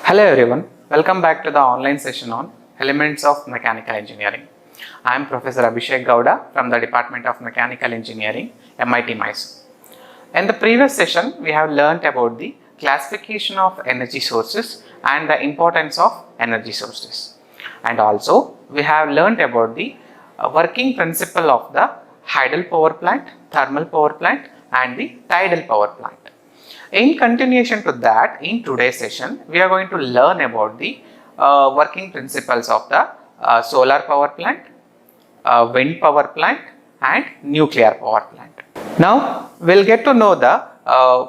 Hello everyone, welcome back to the online session on Elements of Mechanical Engineering. I am Professor Abhishek Gowda from the Department of Mechanical Engineering, MIT Mysore. In the previous session, we have learnt about the classification of energy sources and the importance of energy sources. And also, we have learnt about the working principle of the hydel power plant, thermal power plant and the tidal power plant. In continuation to that, in today's session, we are going to learn about the working principles of the solar power plant, wind power plant and nuclear power plant. Now, we'll get to know the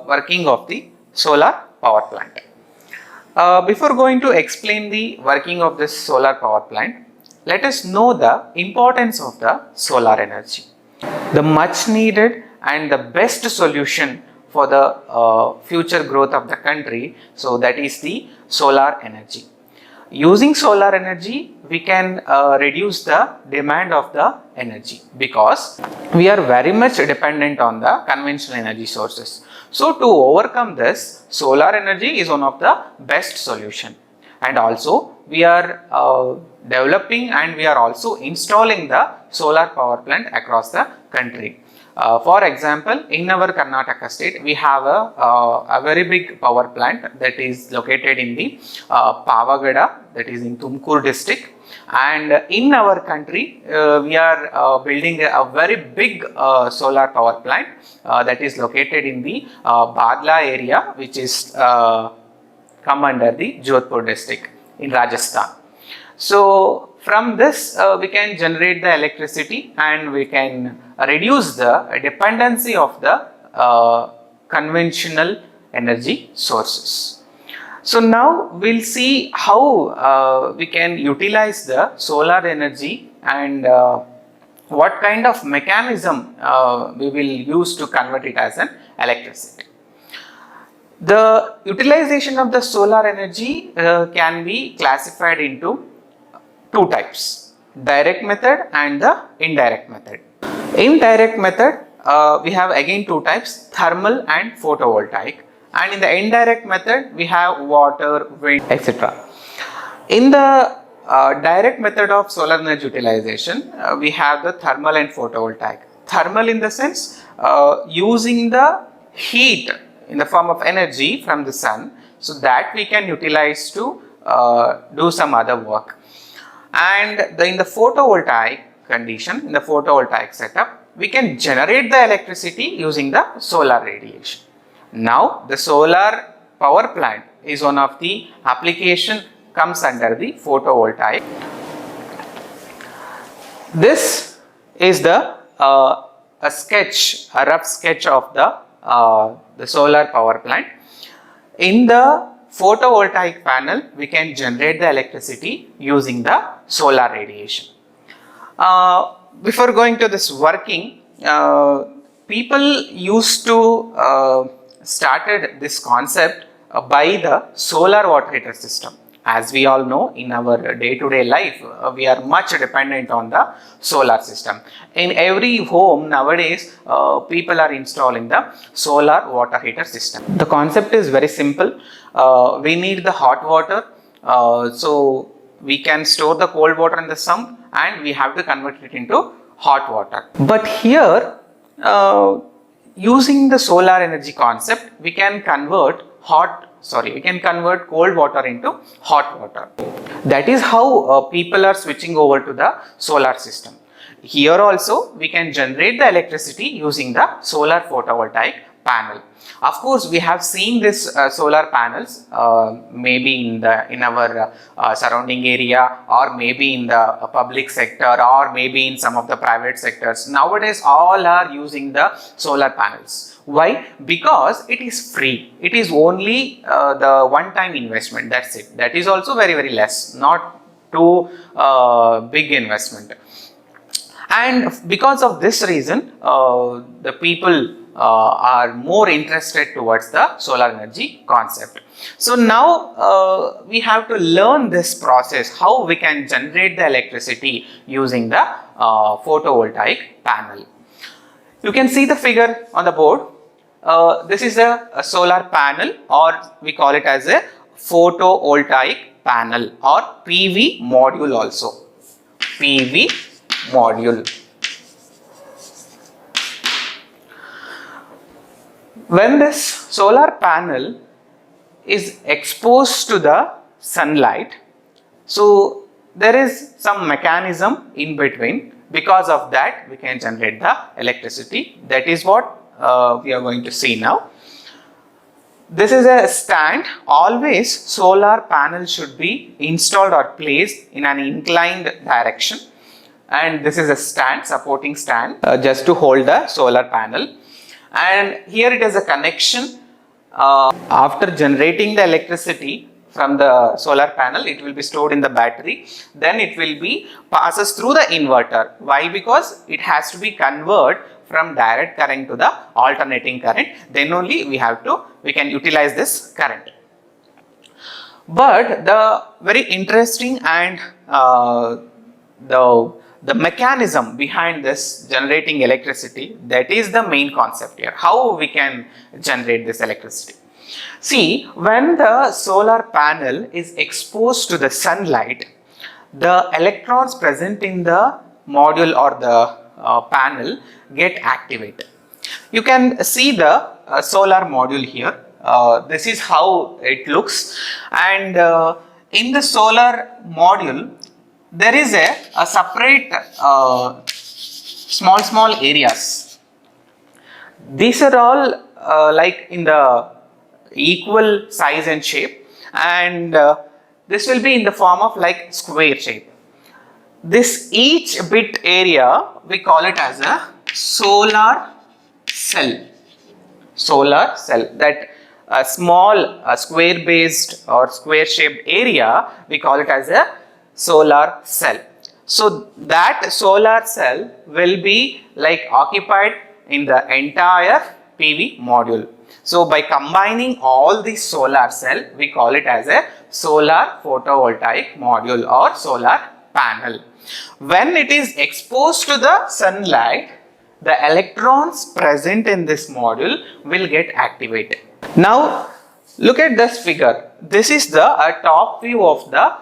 working of the solar power plant. Before going to explain the working of this solar power plant, let us know the importance of the solar energy. The much needed and the best solution for the future growth of the country, so that is the solar energy. Using solar energy, we can reduce the demand of the energy because we are very much dependent on the conventional energy sources. So to overcome this, solar energy is one of the best solution. And also we are developing and we are also installing the solar power plant across the country. For example, in our Karnataka state, we have a very big power plant that is located in the Pavagada, that is in Tumkur district. And in our country, we are building a very big solar power plant that is located in the Badla area, which is come under the Jodhpur district in Rajasthan. So from this we can generate the electricity and we can reduce the dependency of the conventional energy sources. So now we'll see how we can utilize the solar energy and what kind of mechanism we will use to convert it as an electricity. The utilization of the solar energy can be classified into two types, direct method and the indirect method. In direct method, we have again two types, thermal and photovoltaic, and in the indirect method we have water, wind, etc. In the direct method of solar energy utilization, we have the thermal and photovoltaic. Thermal in the sense using the heat in the form of energy from the sun, so that we can utilize to do some other work. And in the photovoltaic condition, in the photovoltaic setup, we can generate the electricity using the solar radiation. Now, the solar power plant is one of the application comes under the photovoltaic. This is the a rough sketch of the solar power plant. In the photovoltaic panel, we can generate the electricity using the solar radiation. Before going to this working, people used to started this concept by the solar water heater system. As we all know, in our day-to-day life, we are much dependent on the solar system. In every home nowadays, people are installing the solar water heater system. The concept is very simple. We need the hot water, so we can store the cold water in the sump and we have to convert it into hot water. But here, using the solar energy concept, we can convert cold water into hot water. That is how people are switching over to the solar system. Here also we can generate the electricity using the solar photovoltaic panel. Of course, we have seen this solar panels maybe in our surrounding area, or maybe in the public sector, or maybe in some of the private sectors. Nowadays, all are using the solar panels. Why? Because it is free. It is only the one-time investment. That's it. That is also very, very less, not too big investment. And because of this reason, the people are more interested towards the solar energy concept. So now we have to learn this process, how we can generate the electricity using the photovoltaic panel. You can see the figure on the board. This is a solar panel, or we call it as a photovoltaic panel or PV module also. PV module. When this solar panel is exposed to the sunlight, so there is some mechanism in between. Because of that, we can generate the electricity. That is what we are going to see now. This is a stand. Always solar panel should be installed or placed in an inclined direction, and this is a stand, supporting stand, just to hold the solar panel. And here it is a connection. After generating the electricity from the solar panel, it will be stored in the battery, then it will be passes through the inverter. Why? Because it has to be converted from direct current to the alternating current, then only we can utilize this current. But the very interesting and the mechanism behind this generating electricity, that is the main concept here. How we can generate this electricity? See, when the solar panel is exposed to the sunlight, the electrons present in the module or the panel get activated. You can see the solar module here. This is how it looks, and in the solar module there is a separate small areas. These are all like in the equal size and shape, and this will be in the form of like square shape. This each bit area we call it as a solar cell. Solar cell, that small square based or square shaped area, we call it as a solar cell. So that solar cell will be like occupied in the entire PV module. So by combining all these solar cell, we call it as a solar photovoltaic module or solar panel. When it is exposed to the sunlight, the electrons present in this module will get activated. Now look at this figure. This is the top view of the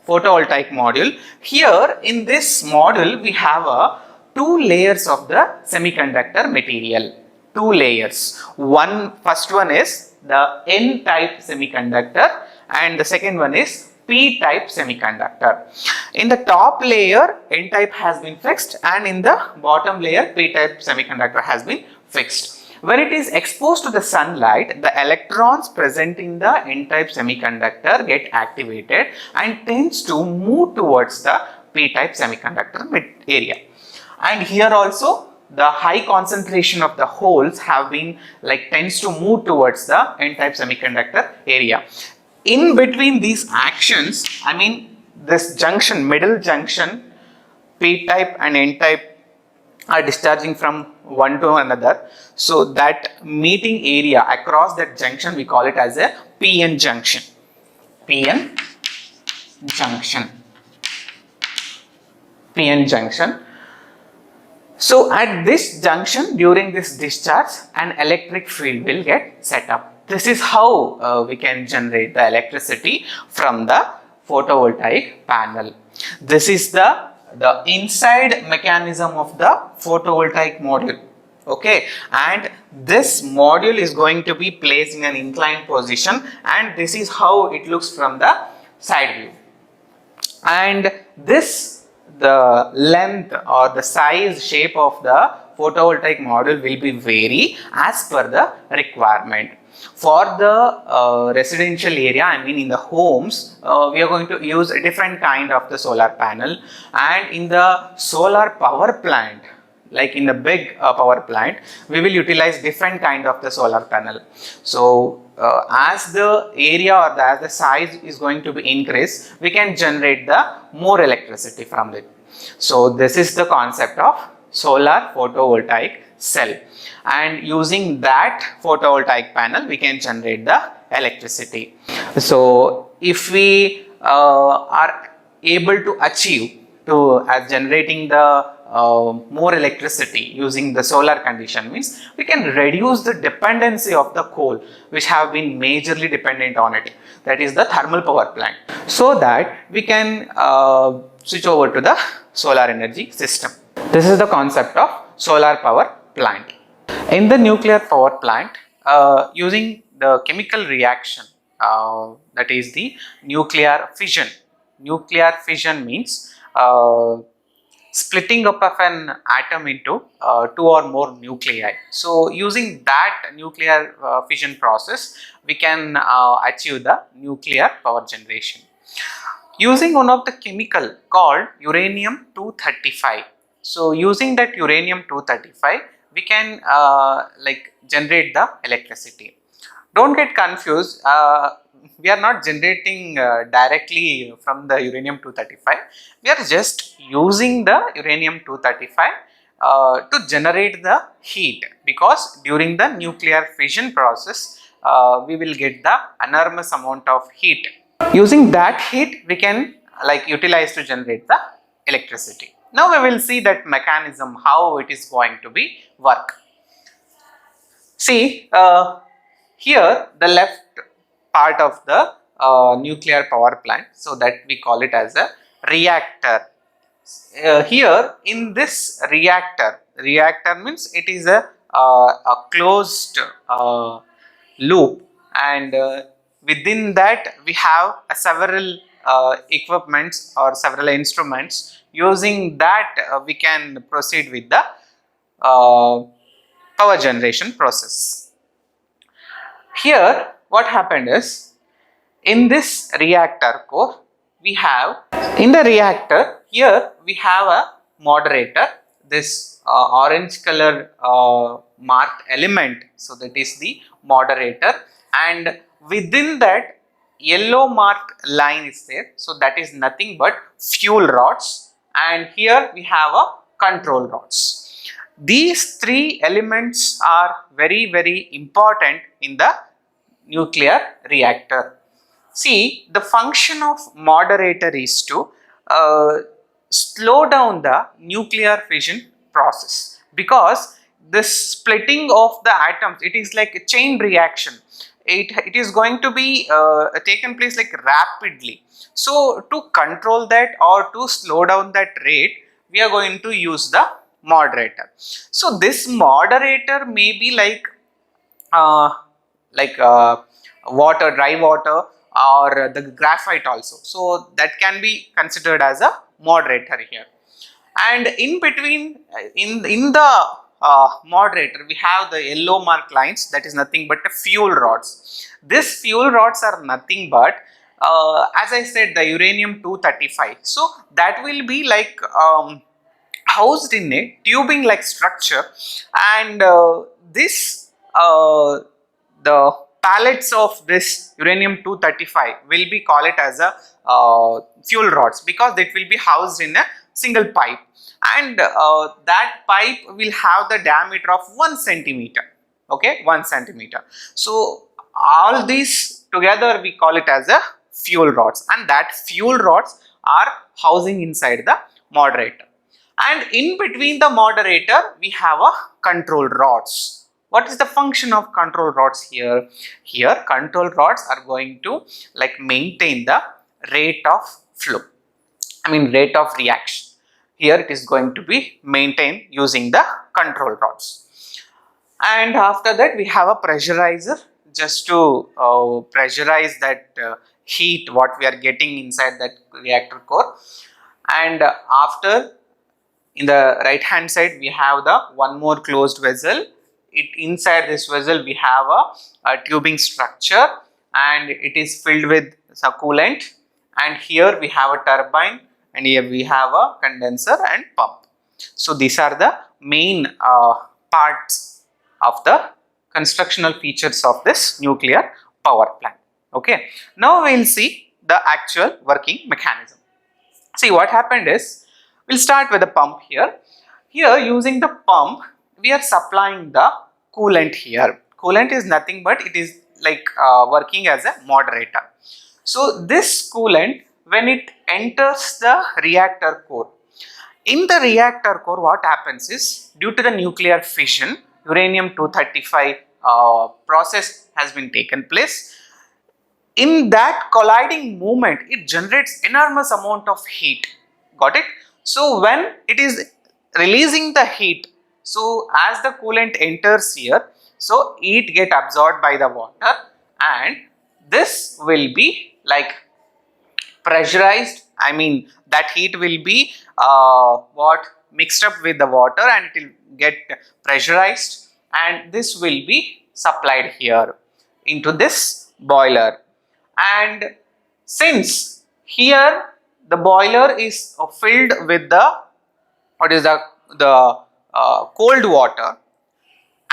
photovoltaic module. Here in this module we have two layers of the semiconductor material. Two layers. First one is the N-type semiconductor, and the second one is P-type semiconductor. In the top layer, N-type has been fixed, and in the bottom layer, P-type semiconductor has been fixed. When it is exposed to the sunlight, the electrons present in the N-type semiconductor get activated and tends to move towards the P-type semiconductor area. And here also, the high concentration of the holes have been tends to move towards the N-type semiconductor area. In between these actions, I mean this junction, middle junction, P-type and N-type are discharging from one to another. So that meeting area across that junction, we call it as a PN junction. PN junction. PN junction. So at this junction, during this discharge, an electric field will get set up. This is how we can generate the electricity from the photovoltaic panel. This is the inside mechanism of the photovoltaic module. Okay, and this module is going to be placed in an inclined position, and this is how it looks from the side view. And the length or the size, shape of the photovoltaic module will be vary as per the requirement. For the residential area, I mean in the homes, we are going to use a different kind of the solar panel, and in the solar power plant, like in the big power plant, we will utilize different kind of the solar panel. So as the area or as the size is going to be increased, we can generate the more electricity from it. So this is the concept of solar photovoltaic cell, and using that photovoltaic panel we can generate the electricity. So if we are able to achieve as generating the more electricity using the solar condition, means we can reduce the dependency of the coal which have been majorly dependent on it, that is the thermal power plant, so that we can switch over to the solar energy system. This is the concept of solar power plant. In the nuclear power plant, using the chemical reaction, that is the nuclear fission. Nuclear fission means splitting up of an atom into two or more nuclei. So using that nuclear fission process, we can achieve the nuclear power generation using one of the chemical called uranium 235. So using that uranium 235, we can generate the electricity. Don't get confused. We are not generating directly from the uranium 235. We are just using the uranium 235 to generate the heat, because during the nuclear fission process, we will get the enormous amount of heat. Using that heat, we can utilize to generate the electricity. Now we will see that mechanism, how it is going to be work. See, here the left part of the nuclear power plant, so that we call it as a reactor. Here in this reactor means it is a closed loop, and within that we have several equipments or several instruments. Using that we can proceed with the power generation process. Here what happened is, in this reactor core, we have, in the reactor, here we have a moderator, this orange color marked element, so that is the moderator, and within that yellow marked line is there, so that is nothing but fuel rods, and here we have a control rods. These three elements are very important in the nuclear reactor. See, the function of moderator is to slow down the nuclear fission process, because the splitting of the atoms, it is like a chain reaction. It is going to be taken place like rapidly. So to control that or to slow down that rate, we are going to use the moderator. So this moderator may be uh, water, dry water, or the graphite also. So that can be considered as a moderator here. And in between, in the moderator, we have the yellow mark lines, that is nothing but the fuel rods. These fuel rods are nothing but, as I said, the uranium 235. So that will be housed in a tubing like structure, and the pallets of this uranium 235 will be call it as a fuel rods, because it will be housed in a single pipe, and that pipe will have the diameter of 1 centimeter. Okay, 1 centimeter. So all these together we call it as a fuel rods, and that fuel rods are housing inside the moderator. And in between the moderator we have a control rods. What is the function of control rods here? Here control rods are going to maintain the rate of flow, rate of reaction. Here it is going to be maintained using the control rods. And after that we have a pressurizer, just to pressurize that heat what we are getting inside that reactor core. And after, in the right hand side we have the one more closed vessel. Inside this vessel we have a tubing structure, and it is filled with some coolant, and here we have a turbine, and here we have a condenser and pump. So these are the main parts of the constructional features of this nuclear power plant. Okay, now we will see the actual working mechanism. See, what happened is, we'll start with the pump here. Here, using the pump, we are supplying the coolant here. Coolant is nothing but it is working as a moderator. So this coolant, when it enters the reactor core, In the reactor core, what happens is, due to the nuclear fission, uranium-235 process has been taken place. In that colliding movement, it generates enormous amount of heat. Got it? So when it is releasing the heat, so as the coolant enters here, so it get absorbed by the water, and this will be like pressurized. I mean, that heat will be what mixed up with the water, and it will get pressurized, and this will be supplied here into this boiler. And since here the boiler is filled with the what is the cold water,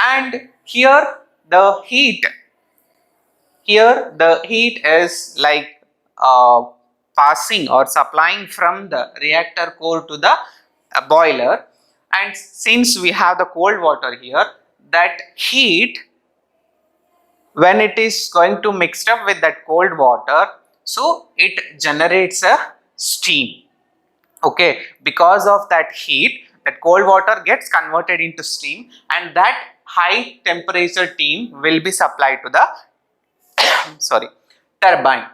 and here the heat is like passing or supplying from the reactor core to the boiler, and since we have the cold water here, that heat, when it is going to mixed up with that cold water, so it generates a steam. Okay, because of that heat, that cold water gets converted into steam, and that high temperature steam will be supplied to the sorry, turbine.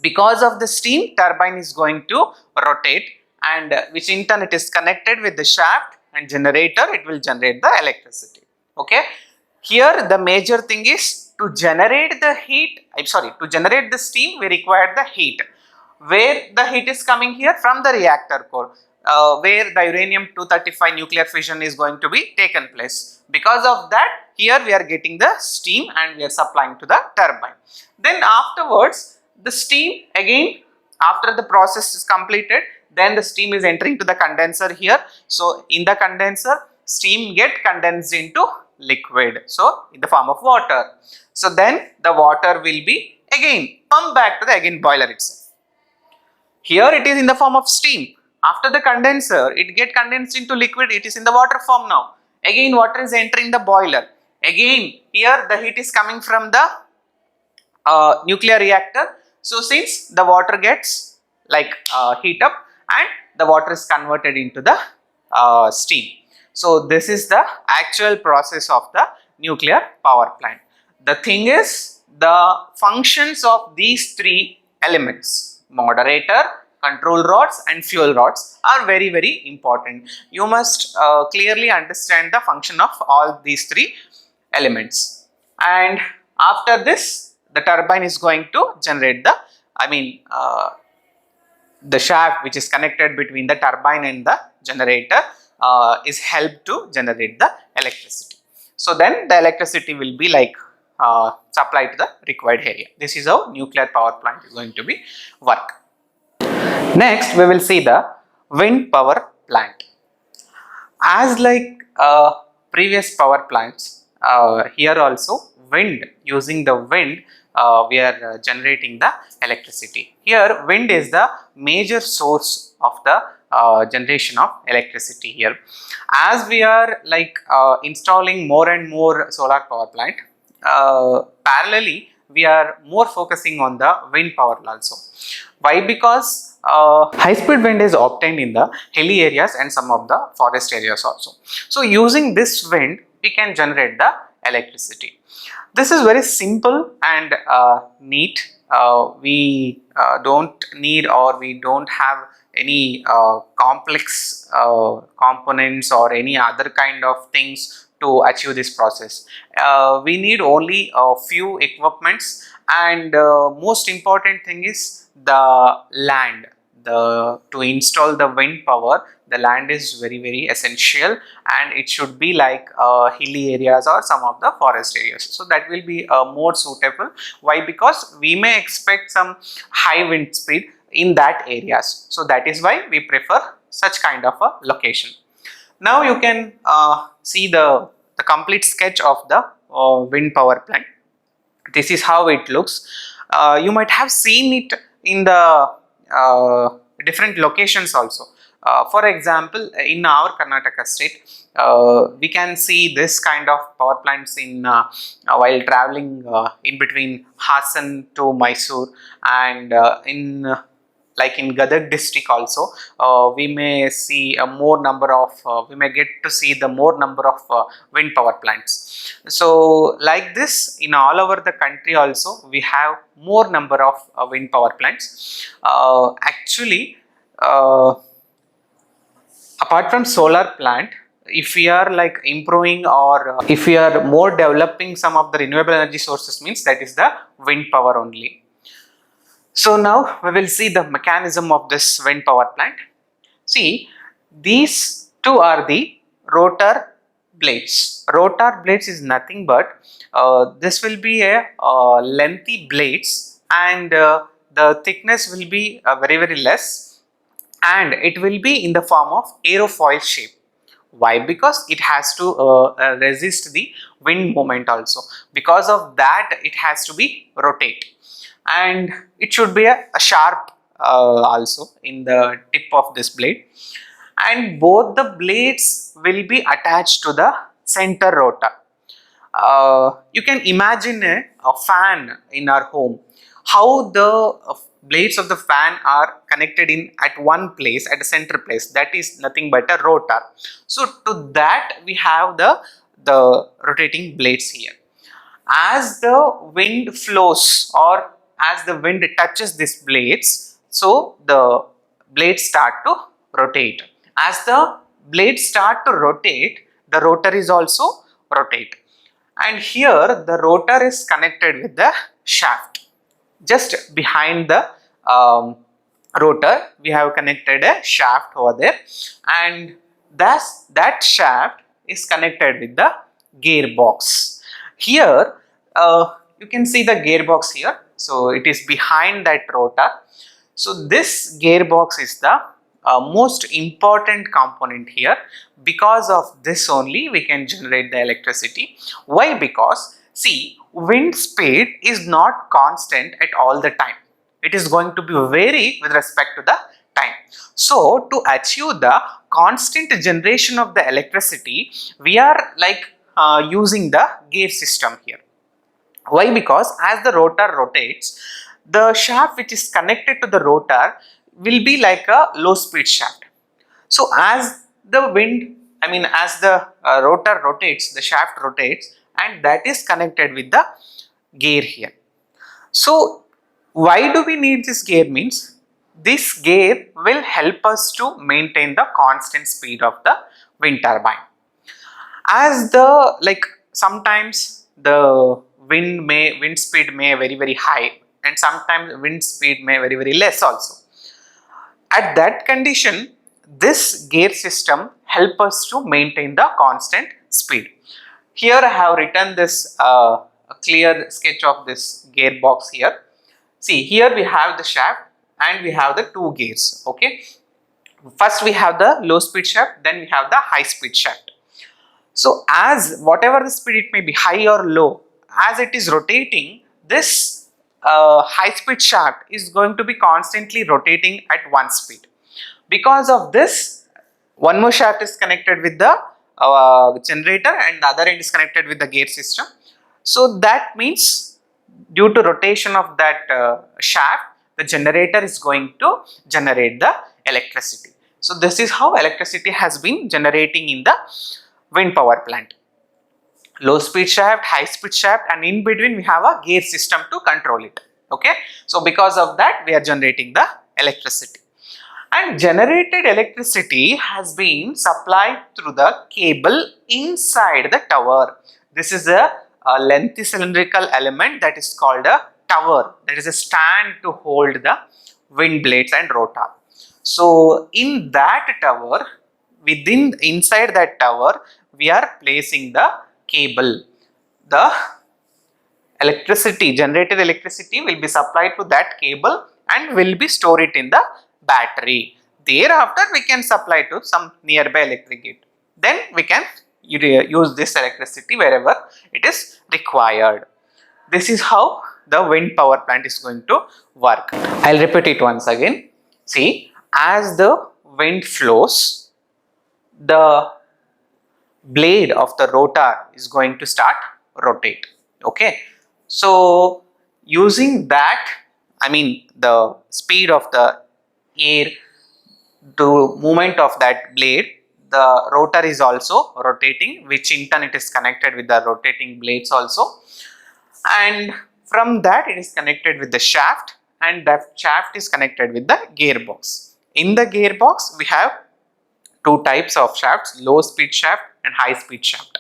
Because of the steam, turbine is going to rotate, and which in turn it is connected with the shaft and generator, it will generate the electricity. Okay, here the major thing is to generate the heat, to generate the steam, we require the heat. Where the heat is coming here? From the reactor core, where the uranium-235 nuclear fission is going to be taken place. Because of that, here we are getting the steam and we are supplying to the turbine. Then afterwards, the steam again, after the process is completed, then the steam is entering to the condenser here. So in the condenser, steam get condensed into liquid, so in the form of water. So then the water will be again pumped back to the boiler itself. Here it is in the form of steam. After the condenser, it get condensed into liquid, it is in the water form now. Again water is entering the boiler. Again here the heat is coming from the nuclear reactor. So since the water gets like heat up, and the water is converted into the steam. So this is the actual process of the nuclear power plant. The thing is, the functions of these three elements, moderator, control rods and fuel rods, are very, very important. You must clearly understand the function of all these three elements. And after this, the turbine is going to generate the, the shaft which is connected between the turbine and the generator is helped to generate the electricity. So then the electricity will be like supplied to the required area. This is how nuclear power plant is going to be work. Next, we will see the wind power plant. As like previous power plants, here also wind, using the wind, we are generating the electricity. Here wind is the major source of the generation of electricity here. As we are like installing more and more solar power plant, parallelly we are more focusing on the wind power also. Why? Because high speed wind is obtained in the hilly areas and some of the forest areas also. So using this wind, we can generate the electricity. This is very simple and neat. We don't need, or we don't have any complex components or any other kind of things to achieve this process. We need only a few equipments, and most important thing is the land. To install the wind power, the land is very, very essential, and it should be like hilly areas or some of the forest areas. So that will be more suitable. Why? Because we may expect some high wind speed in that areas. So that is why we prefer such kind of a location. Now you can see the complete sketch of the wind power plant. This is how it looks. You might have seen it in the different locations also. For example, in our Karnataka state, we can see this kind of power plants in while traveling in between Hassan to Mysore, and in like in Gadag district also, we may see a more number of, we may get to see the more number of wind power plants. So like this, in all over the country also, we have more number of wind power plants. Actually, apart from solar plant, if we are like improving or if we are more developing some of the renewable energy sources, means that is the wind power only. So now we will see the mechanism of this wind power plant. See, these two are the rotor blades. Rotor blades is nothing but this will be a lengthy blades, and the thickness will be very less, and it will be in the form of aerofoil shape. Why? Because it has to resist the wind moment also. Because of that, it has to be rotate, and it should be a sharp also in the tip of this blade, and both the blades will be attached to the center rotor. You can imagine a fan in our home, how the blades of the fan are connected in at one place, at a center place, that is nothing but a rotor. So to that we have the rotating blades here. As the wind flows, or as the wind touches these blades, so the blades start to rotate. As the blades start to rotate, the rotor is also rotate. And here the rotor is connected with the shaft. Just behind the rotor, we have connected a shaft over there, and thus that shaft is connected with the gearbox. Here you can see the gearbox here, so it is behind that rotor. So this gearbox is the most important component here. Because of this only we can generate the electricity. Why? Because see, wind speed is not constant at all the time. It is going to be vary with respect to the time. So to achieve the constant generation of the electricity, we are like using the gear system here. Why? Because as the rotor rotates, the shaft which is connected to the rotor will be like a low speed shaft. So as the wind, as the rotor rotates, the shaft rotates, and that is connected with the gear here. So why do we need this gear? Means this gear will help us to maintain the constant speed of the wind turbine. As the sometimes the wind speed may very high, and sometimes wind speed may very less also. At that condition, this gear system help us to maintain the constant speed. Here I have written this a clear sketch of this gearbox here. See, here we have the shaft and we have the two gears. Okay, first we have the low speed shaft, then we have the high speed shaft. So as whatever the speed, it may be high or low, as it is rotating, this high speed shaft is going to be constantly rotating at one speed. Because of this, one more shaft is connected with the generator, and the other end is connected with the gear system. So that means due to rotation of that shaft, the generator is going to generate the electricity. So this is how electricity has been generating in the wind power plant. Low speed shaft, high speed shaft, and in between we have a gear system to control it. Okay, so because of that we are generating the electricity, and generated electricity has been supplied through the cable inside the tower. This is a lengthy cylindrical element that is called a tower, that is a stand to hold the wind blades and rotor. So in that tower, inside that tower, we are placing the cable. The generated electricity will be supplied to that cable and will be stored in the battery. Thereafter we can supply to some nearby electric grid. Then we can use this electricity wherever it is required. This is how the wind power plant is going to work. I'll repeat it once again. See, as the wind flows, the blade of the rotor is going to start rotate. Okay, so using that, the speed of the air, to movement of that blade, the rotor is also rotating, which in turn it is connected with the rotating blades also, and from that it is connected with the shaft, and that shaft is connected with the gearbox. In the gearbox we have two types of shafts, low speed shaft and high speed shaft.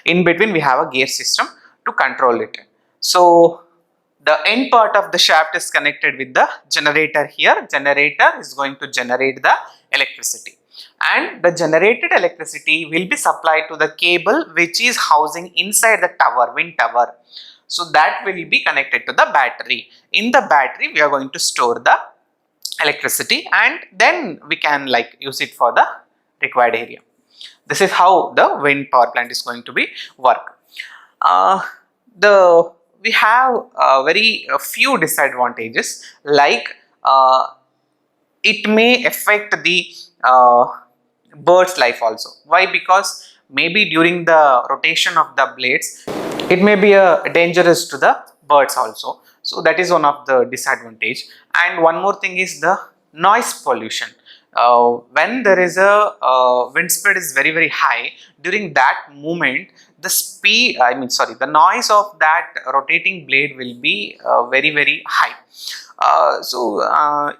In between we have a gear system to control it. So the end part of the shaft is connected with the generator here. Generator is going to generate the electricity, and the generated electricity will be supplied to the cable which is housing inside the tower, wind tower. So that will be connected to the battery. In the battery we are going to store the electricity, and then we can like use it for the required area. This is how the wind power plant is going to be work. Uh, the we have very few disadvantages, like it may affect the bird's life also. Why? Because maybe during the rotation of the blades, it may be dangerous to the birds also. So that is one of the disadvantage. And one more thing is the noise pollution. When there is a wind speed is very high, during that moment the speed, the noise of that rotating blade will be very high.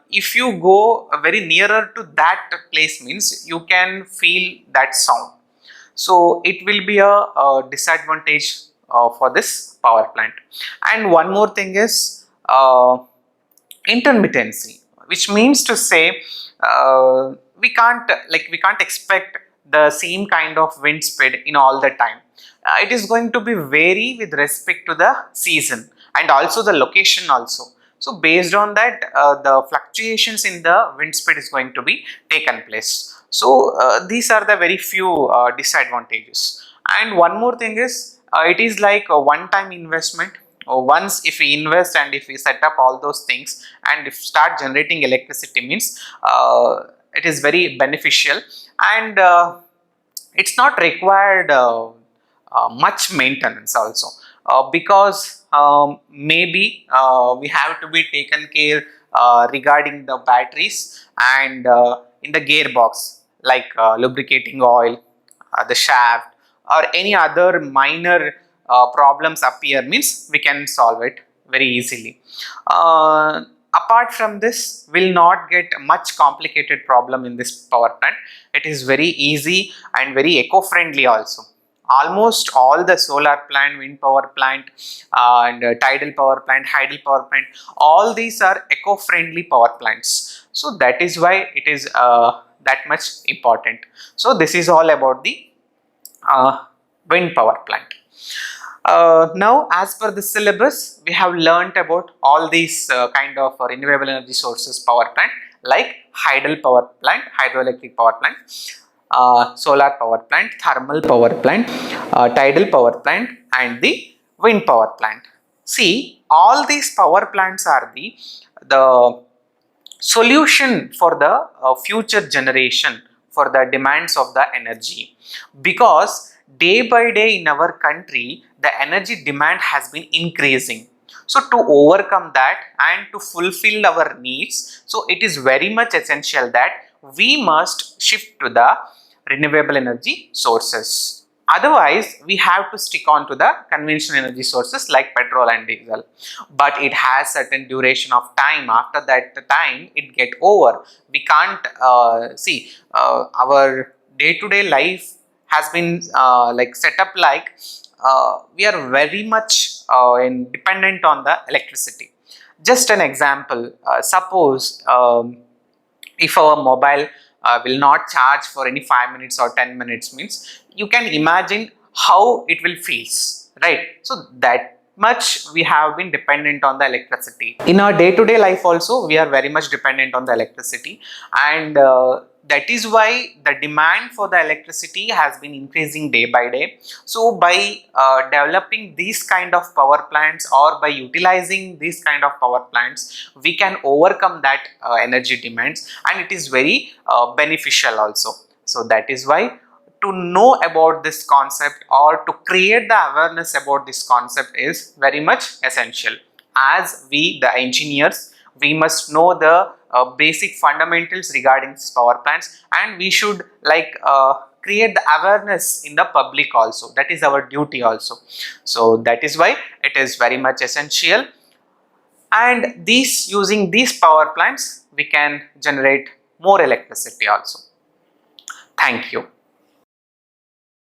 If you go very nearer to that place, means you can feel that sound. So it will be a disadvantage for this power plant. And one more thing is intermittency, which means to say we can't expect the same kind of wind speed in all the time. It is going to be vary with respect to the season and also the location also. So based on that, the fluctuations in the wind speed is going to be taken place. So these are the very few disadvantages. And one more thing is it is like a one-time investment. Once if we invest and if we set up all those things and if start generating electricity, means it is very beneficial, and it's not required much maintenance also, because maybe we have to be taken care regarding the batteries and in the gearbox, like lubricating oil, the shaft, or any other minor problems appear, means we can solve it very easily. Apart from this, will not get much complicated problem in this power plant. It is very easy and very eco-friendly also. Almost all the solar plant, wind power plant, and tidal power plant, hydel power plant, all these are eco-friendly power plants. So that is why it is that much important. So this is all about the wind power plant. Now, as per the syllabus, we have learnt about all these kind of renewable energy sources power plant, like hydel power plant, hydroelectric power plant, solar power plant, thermal power plant, tidal power plant, and the wind power plant. See, all these power plants are the solution for the future generation for the demands of the energy, because day by day in our country the energy demand has been increasing. So to overcome that and to fulfill our needs, so it is very much essential that we must shift to the renewable energy sources. Otherwise, we have to stick on to the conventional energy sources like petrol and diesel. But it has certain duration of time. After that time, it get over. We can't our day-to-day life has been like set up like we are very much dependent on the electricity. Just an example, suppose if our mobile will not charge for any 5 minutes or 10 minutes, means you can imagine how it will feels, right? So that much we have been dependent on the electricity. In our day-to-day life also, we are very much dependent on the electricity, and that is why the demand for the electricity has been increasing day by day. So by developing these kind of power plants, or by utilizing these kind of power plants, we can overcome that energy demands, and it is very beneficial also. So that is why to know about this concept or to create the awareness about this concept is very much essential. As we, the engineers, we must know the basic fundamentals regarding these power plants, and we should like create the awareness in the public also. That is our duty also. So that is why it is very much essential, and using these power plants we can generate more electricity also. Thank you.